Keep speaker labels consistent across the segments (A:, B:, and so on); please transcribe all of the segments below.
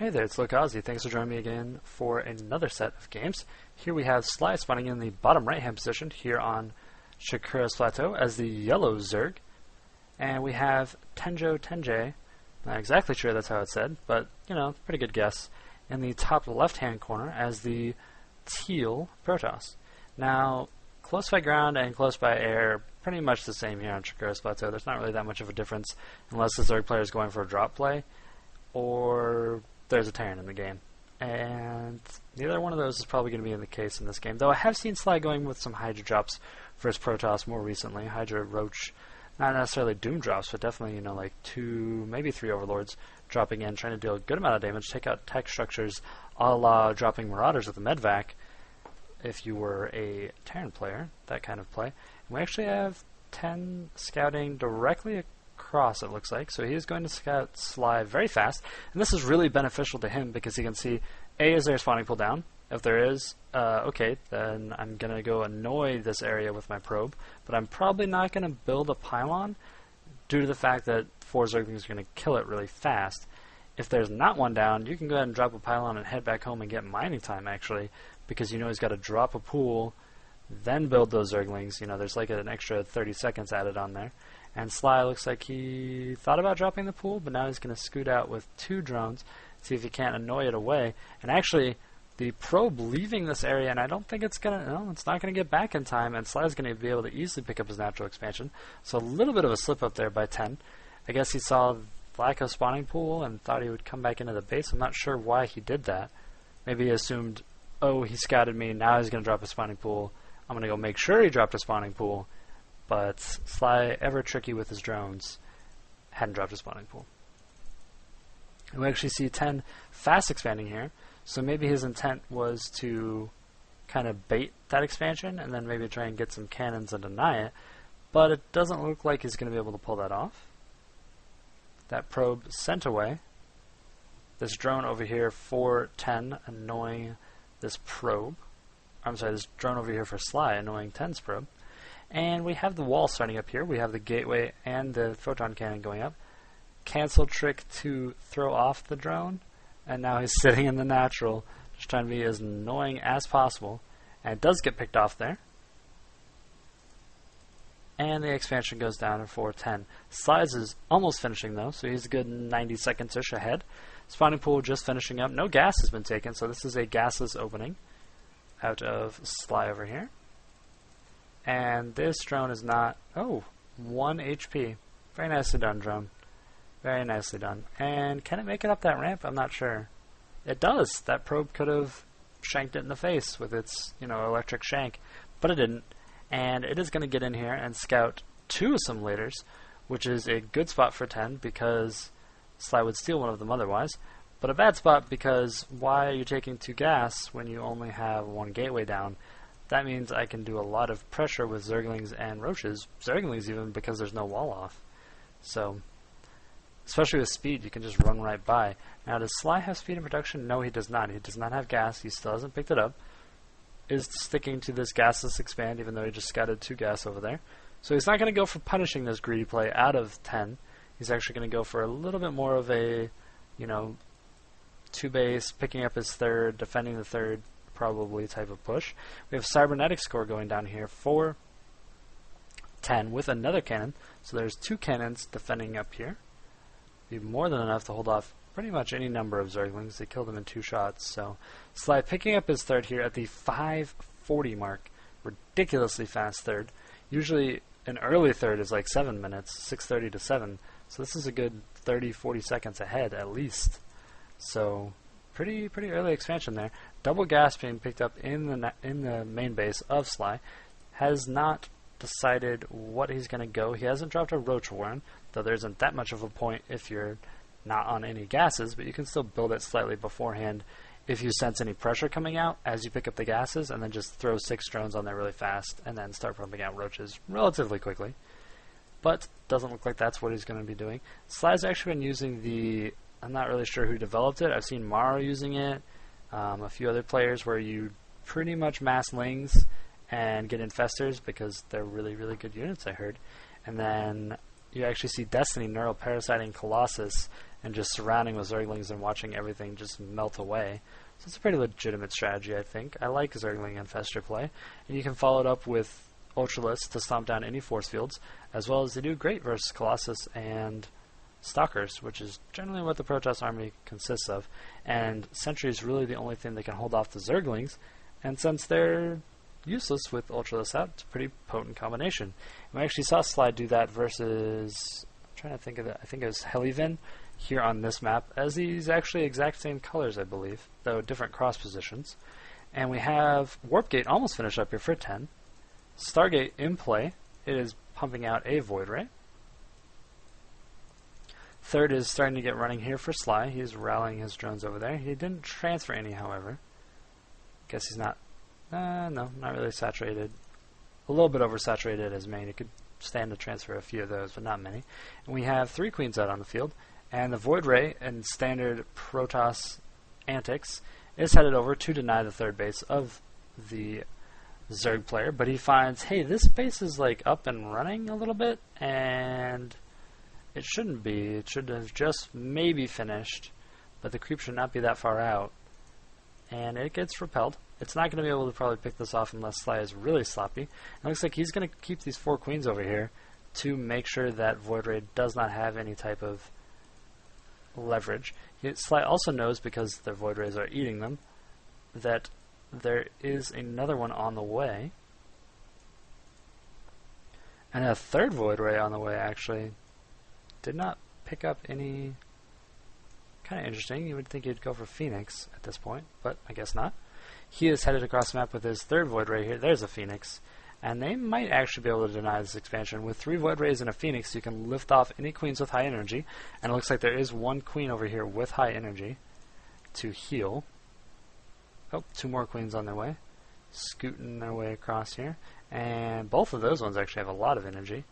A: Hey there, it's Lokazi. Thanks for joining me again for another set of games. Here we have Slai spawning in the bottom right-hand position here on Shakuras Plateau as the yellow Zerg. And we have Tenjhotenge, not exactly sure that's how it's said, but, you know, pretty good guess, in the top left-hand corner as the teal Protoss. Now, close by ground and close by air are pretty much the same here on Shakuras Plateau. There's not really that much of a difference unless the Zerg player is going for a drop play or there's a Terran in the game. And neither one of those is probably going to be in the case in this game, though I have seen Slai going with some Hydra drops for his Protoss more recently. Hydra, Roach, not necessarily Doom drops, but definitely, you know, like 2, maybe 3 Overlords dropping in, trying to deal a good amount of damage, take out tech structures, a la dropping Marauders with the Medvac if you were a Terran player, that kind of play. And we actually have 10 scouting directly across, it looks like, so he is going to scout Slai very fast, and this is really beneficial to him because he can see, A, is there a spawning pool down? If there is, okay, then I'm going to go annoy this area with my probe, but I'm probably not going to build a pylon due to the fact that 4 Zerglings are going to kill it really fast. If there's not one down, you can go ahead and drop a pylon and head back home and get mining time, actually, because you know he's got to drop a pool, then build those Zerglings. You know, there's like an extra 30 seconds added on there. And Slai looks like he thought about dropping the pool, but now he's going to scoot out with 2 drones, see if he can't annoy it away. And actually, the probe leaving this area, and I don't think it's going to, no, it's not going to get back in time, and Slai's going to be able to easily pick up his natural expansion. So a little bit of a slip up there by 10. I guess he saw lack of spawning pool and thought he would come back into the base. I'm not sure why he did that. Maybe he assumed, oh, he scouted me, now he's going to drop a spawning pool. I'm going to go make sure he dropped a spawning pool. But Slai, ever tricky with his drones, hadn't dropped a spawning pool. And we actually see 10 fast expanding here, so maybe his intent was to kind of bait that expansion and then maybe try and get some cannons and deny it, but it doesn't look like he's going to be able to pull that off. That probe sent away. This drone over here for 10 annoying this probe. I'm sorry, this drone over here for Slai annoying 10's probe. And we have the wall starting up here. We have the gateway and the photon cannon going up. Cancel trick to throw off the drone. And now he's sitting in the natural, just trying to be as annoying as possible. And it does get picked off there. And the expansion goes down in 410. Slai's is almost finishing though, so he's a good 90 seconds-ish ahead. Spawning pool just finishing up. No gas has been taken, so this is a gasless opening out of Slai over here. And this drone is not, 1 HP. Very nicely done, drone. Very nicely done. And can it make it up that ramp? I'm not sure. It does. That probe could have shanked it in the face with its, you know, electric shank, but it didn't. And it is going to get in here and scout 2 assimilators, which is a good spot for 10 because Slai would steal one of them otherwise. But a bad spot because why are you taking 2 gas when you only have 1 gateway down? That means I can do a lot of pressure with Zerglings and Roaches. Zerglings even because there's no wall off. So, especially with speed, you can just run right by. Now, does Slai have speed in production? No, he does not. He does not have gas. He still hasn't picked it up. Is sticking to this gasless expand, even though he just scouted 2 gas over there. So he's not going to go for punishing this greedy play out of 10. He's actually going to go for a little bit more of a, you know, 2 base, picking up his 3rd, defending the 3rd, probably type of push. We have cybernetic score going down here for 10 with another cannon. So there's 2 cannons defending up here. Be more than enough to hold off pretty much any number of Zerglings. They killed them in 2 shots. So Slai picking up his 3rd here at the 5:40 mark. Ridiculously fast 3rd. Usually an early 3rd is like 7 minutes, 6:30 to 7. So this is a good 30-40 seconds ahead at least. So pretty early expansion there. Double gas being picked up in the main base of Slai. Has not decided what he's going to go. He hasn't dropped a Roach Warren, though there isn't that much of a point if you're not on any gases, but you can still build it slightly beforehand if you sense any pressure coming out as you pick up the gases, and then just throw 6 drones on there really fast and then start pumping out Roaches relatively quickly. But doesn't look like that's what he's going to be doing. Slai's actually been using the, I'm not really sure who developed it. I've seen Maro using it, a few other players where you pretty much mass lings and get infestors because they're really good units, I heard. And then you actually see Destiny neural parasiting Colossus and just surrounding with Zerglings and watching everything just melt away. So it's a pretty legitimate strategy, I think. I like Zergling Infestor play, and you can follow it up with Ultralisk to stomp down any force fields, as well as they do great versus Colossus and Stalkers, which is generally what the Protoss army consists of. And Sentry is really the only thing that can hold off the Zerglings, and since they're useless with Ultralisk out, it's a pretty potent combination. And we actually saw Slai do that versus, I'm trying to think of it, I think it was Helivin here on this map, as these actually exact same colors, I believe, though different cross positions. And we have Warp Gate almost finished up here for 10. Stargate in play. It is pumping out a Void Ray. Third is starting to get running here for Slai. He's rallying his drones over there. He didn't transfer any, however. Guess he's not, no, not really saturated. A little bit oversaturated at his main. He could stand to transfer a few of those, but not many. And we have 3 queens out on the field. And the Void Ray, in standard Protoss antics, is headed over to deny the third base of the Zerg player, but he finds, hey, this base is like up and running a little bit, and it shouldn't be. It should have just maybe finished, but the creep should not be that far out. And it gets repelled. It's not going to be able to probably pick this off unless Slai is really sloppy. It looks like he's going to keep these 4 queens over here to make sure that Void Ray does not have any type of leverage. Slai also knows, because their Void Rays are eating them, that there is another one on the way. And a third Void Ray on the way, actually. Did not pick up any. Kind of interesting. You would think he'd go for Phoenix at this point, but I guess not. He is headed across the map with his third Void Ray here. There's a Phoenix. And they might actually be able to deny this expansion. With 3 Void Rays and a Phoenix, you can lift off any queens with high energy. And it looks like there is 1 queen over here with high energy to heal. Oh, 2 more queens on their way. Scooting their way across here. And both of those ones actually have a lot of energy.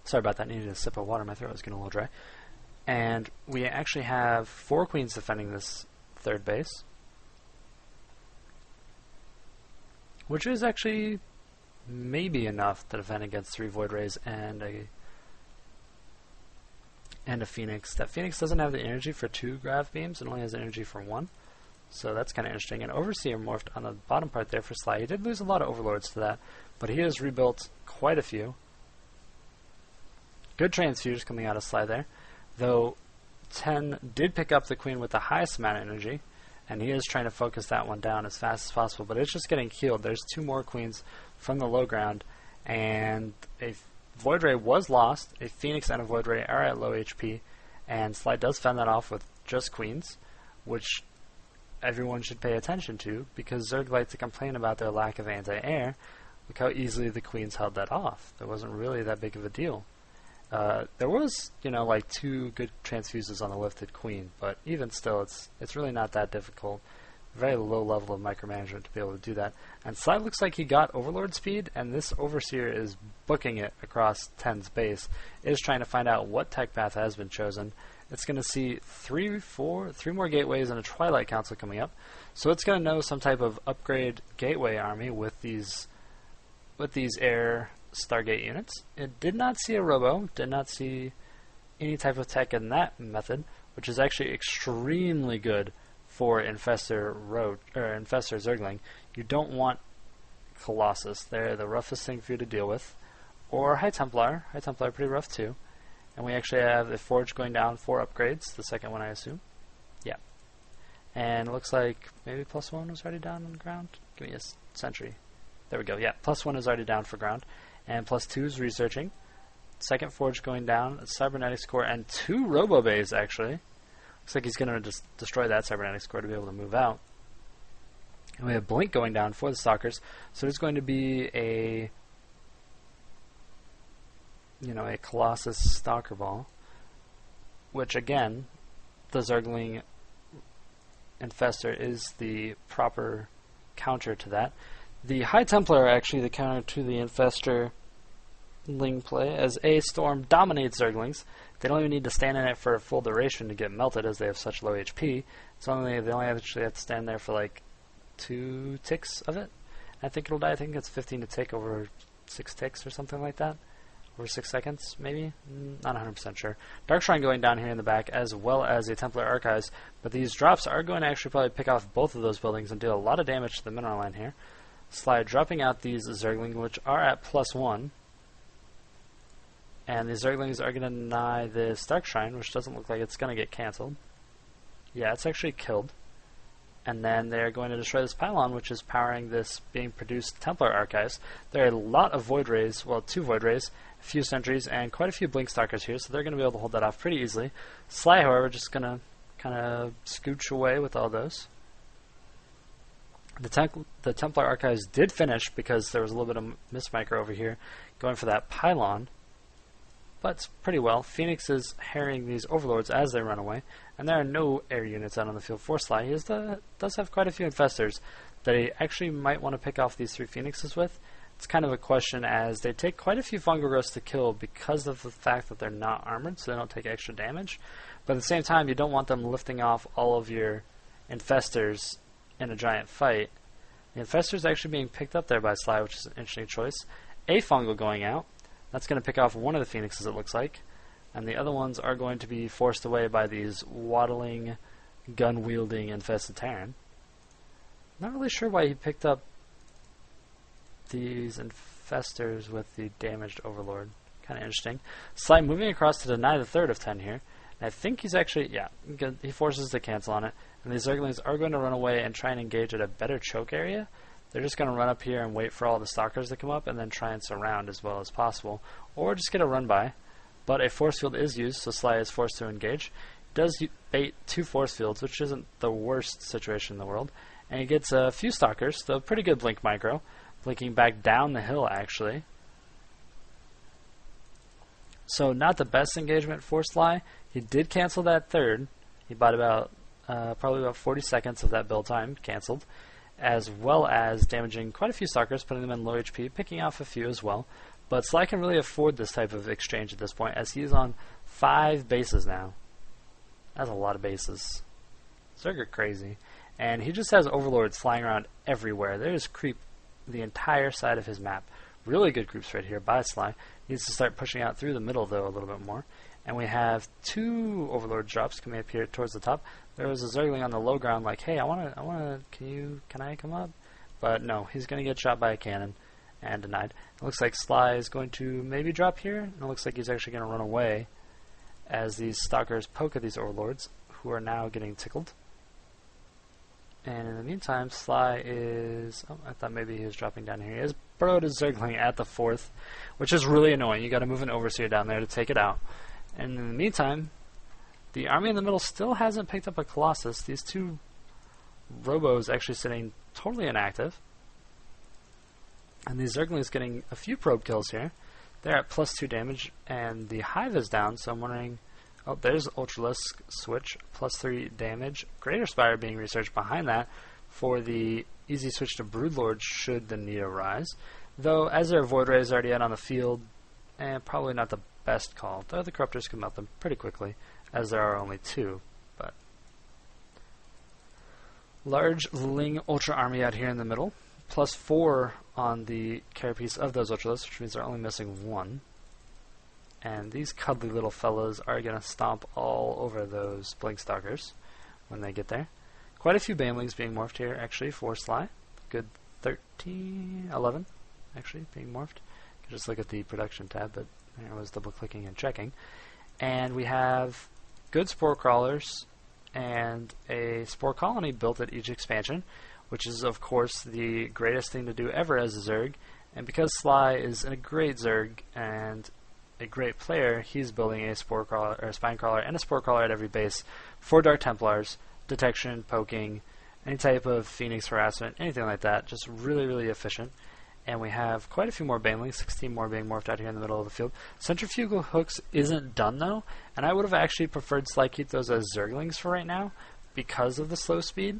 A: Sorry about that, needed a sip of water, my throat was getting a little dry. And we actually have 4 queens defending this third base, which is actually maybe enough to defend against 3 Void Rays and a Phoenix. That Phoenix doesn't have the energy for 2 grav beams, it only has energy for 1. So that's kind of interesting. And Overseer morphed on the bottom part there for Slai. He did lose a lot of Overlords to that, but he has rebuilt quite a few. Good transfuse coming out of Slai there, though 10 did pick up the queen with the highest amount of energy, and he is trying to focus that one down as fast as possible, but it's just getting killed. There's 2 more queens from the low ground, and a Void Ray was lost. A Phoenix and a Void Ray are at low HP, and Slai does fend that off with just queens, which everyone should pay attention to, because Zerg like to complain about their lack of anti-air. Look how easily the queens held that off. There wasn't really that big of a deal. There was, like 2 good transfuses on the lifted queen, but even still, it's really not that difficult. Very low level of micromanagement to be able to do that. And Slai looks like he got Overlord speed, and this Overseer is booking it across 10's base. It is trying to find out what tech path has been chosen. It's going to see 3 more gateways and a Twilight Council coming up. So it's going to know some type of upgrade gateway army with these air Stargate units. It did not see a robo, did not see any type of tech in that method, which is actually extremely good for Infestor Zergling. You don't want Colossus. They're the roughest thing for you to deal with. Or High Templar. High Templar pretty rough too. And we actually have a Forge going down 4 upgrades, the second one I assume. Yeah. And it looks like maybe +1 was already down on the ground. Give me a sentry. There we go, yeah. +1 is already down for ground. And +2 is researching. Second Forge going down, a Cybernetics Core, and 2 Robo Bays actually. Looks like he's going to just destroy that Cybernetics Core to be able to move out. And we have Blink going down for the Stalkers. So there's going to be a Colossus Stalker Ball, which again, the Zergling Infestor is the proper counter to that. The High Templar are actually the counter to the Infestor Ling play, as A Storm dominates Zerglings. They don't even need to stand in it for a full duration to get melted, as they have such low HP. They only actually have to stand there for like 2 ticks of it. I think it'll die. I think it's 15 to tick over 6 ticks or something like that. over 6 seconds, maybe? Not 100% sure. Dark Shrine going down here in the back, as well as a Templar Archives, but these drops are going to actually probably pick off both of those buildings and deal a lot of damage to the mineral line here. Slai dropping out these Zerglings, which are at +1. And the Zerglings are going to deny this Dark Shrine, which doesn't look like it's going to get cancelled. Yeah, it's actually killed. And then they're going to destroy this pylon, which is powering this being produced Templar Archives. There are a lot of Void Rays, well, 2 Void Rays, a few Sentries, and quite a few Blink Stalkers here, so they're going to be able to hold that off pretty easily. Slai, however, just going to kind of scooch away with all those. The Templar Archives did finish because there was a little bit of mismicro over here going for that pylon. But it's pretty well. Phoneix is harrying these Overlords as they run away, and there are no air units out on the field for Slai. He does have quite a few Infestors that he actually might want to pick off these 3 Phonexes with. It's kind of a question, as they take quite a few Fungal Growths to kill because of the fact that they're not armored, so they don't take extra damage. But at the same time, you don't want them lifting off all of your Infestors in a giant fight. The Infestor is actually being picked up there by Slai, which is an interesting choice. A Fungal going out. That's going to pick off one of the Phonexes, it looks like. And the other ones are going to be forced away by these waddling, gun-wielding Infested Terran. Not really sure why he picked up these Infestors with the damaged Overlord. Kind of interesting. Slai moving across to deny the 3rd of 10 here. And I think he's actually, yeah, he forces to cancel on it. And these Zerglings are going to run away and try and engage at a better choke area. They're just going to run up here and wait for all the Stalkers to come up and then try and surround as well as possible. Or just get a run by. But a force field is used, so Slai is forced to engage. He does bait 2 force fields, which isn't the worst situation in the world. And he gets a few Stalkers, so pretty good blink micro. Blinking back down the hill, actually. So not the best engagement for Slai. He did cancel that 3rd. He bought about probably about 40 seconds of that build time canceled, as well as damaging quite a few Stalkers, putting them in low HP, picking off a few as well. But Slai can really afford this type of exchange at this point, as he's on 5 bases now. That's a lot of bases. Zerg are crazy. And he just has Overlords flying around everywhere. They just creep the entire side of his map. Really good groups right here by Slai. Needs to start pushing out through the middle, though, a little bit more. And we have 2 Overlord drops coming up here towards the top. There was a Zergling on the low ground like, hey, can I come up? But no, he's going to get shot by a cannon and denied. It looks like Slai is going to maybe drop here. And it looks like he's actually going to run away as these Stalkers poke at these Overlords, who are now getting tickled. And in the meantime, Slai is... Oh, I thought maybe he was dropping down here. He has burrowed his Zergling at the 4th, which is really annoying. You got to move an Overseer down there to take it out. And in the meantime, the army in the middle still hasn't picked up a Colossus. These 2 Robos actually sitting totally inactive. And these Zerglings getting a few probe kills here. They're at +2 damage, and the Hive is down, so I'm wondering... Oh, there's Ultralisk switch, +3 damage. Greater Spire being researched behind that for the easy switch to Broodlord should the need arise. Though, as there are Void Rays already out on the field, probably not the best call. Though the Corruptors can melt them pretty quickly, as there are only 2. But large Ling Ultra Army out here in the middle. +4 on the carapace of those Ultralisks, which means they're only missing 1. And these cuddly little fellas are going to stomp all over those Blink Stalkers when they get there. Quite a few Banelings being morphed here, actually, for Slai. Good 11, actually, being morphed. You can just look at the production tab, but there was double-clicking and checking. And we have good Spore Crawlers and a Spore Colony built at each expansion, which is, of course, the greatest thing to do ever as a Zerg. And because Slai is a great Zerg and a great player, he's building a Spore Crawler, or a Spine Crawler, and a Spore Crawler at every base for Dark Templars, detection, poking, any type of Phoenix harassment, anything like that. Just really, really efficient. And we have quite a few more Banelings, 16 more being morphed out here in the middle of the field. Centrifugal Hooks isn't done, though, and I would have actually preferred Slai keep those as Zerglings for right now because of the slow speed.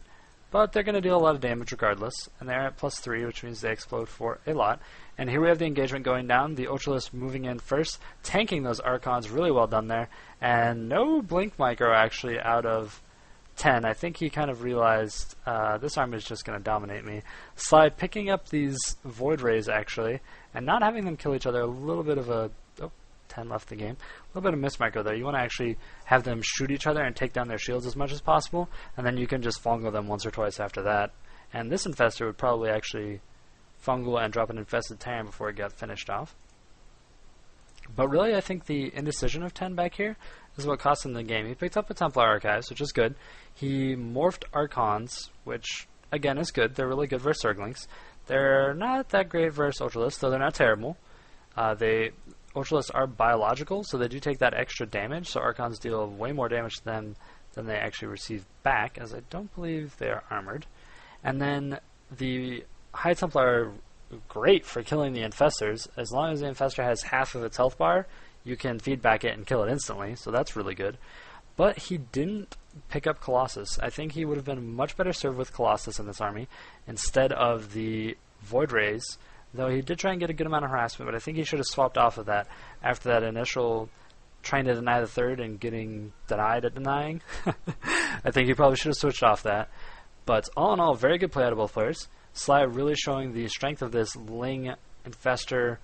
A: But they're going to deal a lot of damage regardless, and they're at +3, which means they explode for a lot. And here we have the engagement going down, the Ultralisk moving in first, tanking those Archons, really well done there, and no Blink Micro actually out of 10. I think he kind of realized this army is just going to dominate me. Slai picking up these Void Rays actually, and not having them kill each other, a little bit of a... Oh, 10 left in the game. A little bit of mismicro there. You want to actually have them shoot each other and take down their shields as much as possible, and then you can just fungal them once or twice after that. And this Infestor would probably actually fungal and drop an infested Terran before it got finished off. But really, I think the indecision of 10 back here is what cost him the game. He picked up a Templar Archives, which is good. He morphed Archons, which, again, is good. They're really good versus Zerglings. They're not that great versus Ultralists, though they're not terrible. Ultralists are biological, so they do take that extra damage, so Archons deal way more damage to them than they actually receive back, as I don't believe they are armored. And then the High Templar are great for killing the Infestors. As long as the Infestor has half of its health bar, you can feedback it and kill it instantly, so that's really good. But he didn't pick up Colossus. I think he would have been much better served with Colossus in this army instead of the Void Rays, though he did try and get a good amount of harassment, but I think he should have swapped off of that after that initial trying to deny the third and getting denied at denying. I think he probably should have switched off that. But all in all, very good play out of both players. Slai really showing the strength of this Ling Infestor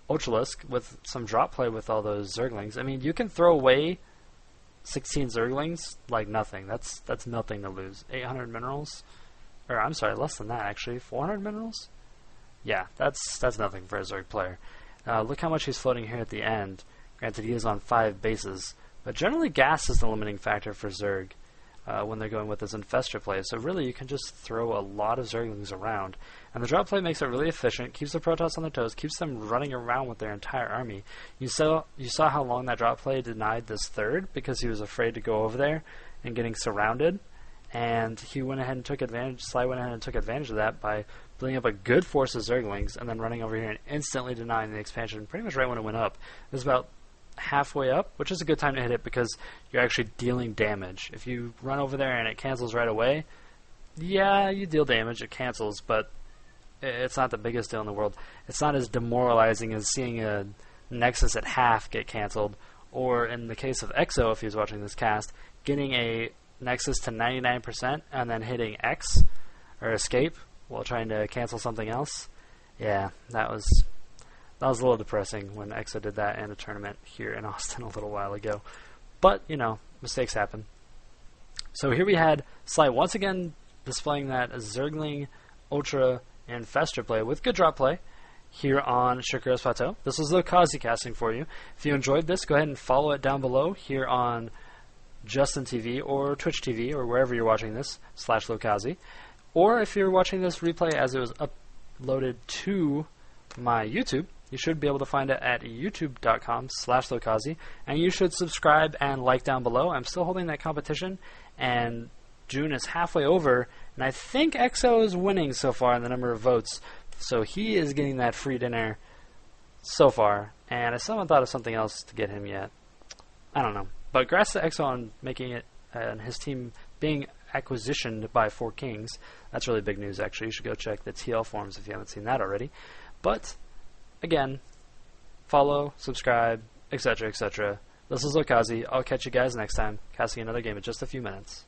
A: Ultralisk with some drop play with all those Zerglings. I mean, you can throw away 16 Zerglings like nothing. That's nothing to lose. 800 minerals, or I'm sorry, less than that actually. 400 minerals. Yeah, that's nothing for a Zerg player. Look how much he's floating here at the end. Granted, he is on 5 bases, but generally gas is the limiting factor for Zerg when they're going with this Infestor play. So really, you can just throw a lot of Zerglings around, and the drop play makes it really efficient, keeps the Protoss on their toes, keeps them running around with their entire army. You saw how long that drop play denied this third because he was afraid to go over there and getting surrounded, and he went ahead and took advantage. Slai went ahead and took advantage of that by building up a good force of Zerglings and then running over here and instantly denying the expansion pretty much right when it went up. It was about halfway up, which is a good time to hit it because you're actually dealing damage. If you run over there and it cancels right away, yeah, you deal damage, it cancels, but it's not the biggest deal in the world. It's not as demoralizing as seeing a Nexus at half get canceled, or in the case of Exo, if he was watching this cast, getting a Nexus to 99% and then hitting X, or Escape, while trying to cancel something else. Yeah, that was a little depressing when Exo did that in a tournament here in Austin a little while ago. But, you know, mistakes happen. So here we had Slai once again displaying that Zergling Ultra Infestor play with good drop play here on Shakuras Plateau. This was Lokazi casting for you. If you enjoyed this, go ahead and follow it down below here on Justin TV or Twitch TV or wherever you're watching this /Lokazi. Or if you're watching this replay as it was uploaded to my YouTube, you should be able to find it at youtube.com/Lokazi, and you should subscribe and like down below. I'm still holding that competition, and June is halfway over, and I think Exo is winning so far in the number of votes, so he is getting that free dinner so far, and I still haven't thought of something else to get him yet. I don't know. But congrats to Exo on making it, and his team being acquisitioned by 4 Kings. That's really big news, actually. You should go check the TL forums if you haven't seen that already. But again, follow, subscribe, etc., etc. This is Lokazi. I'll catch you guys next time, casting another game in just a few minutes.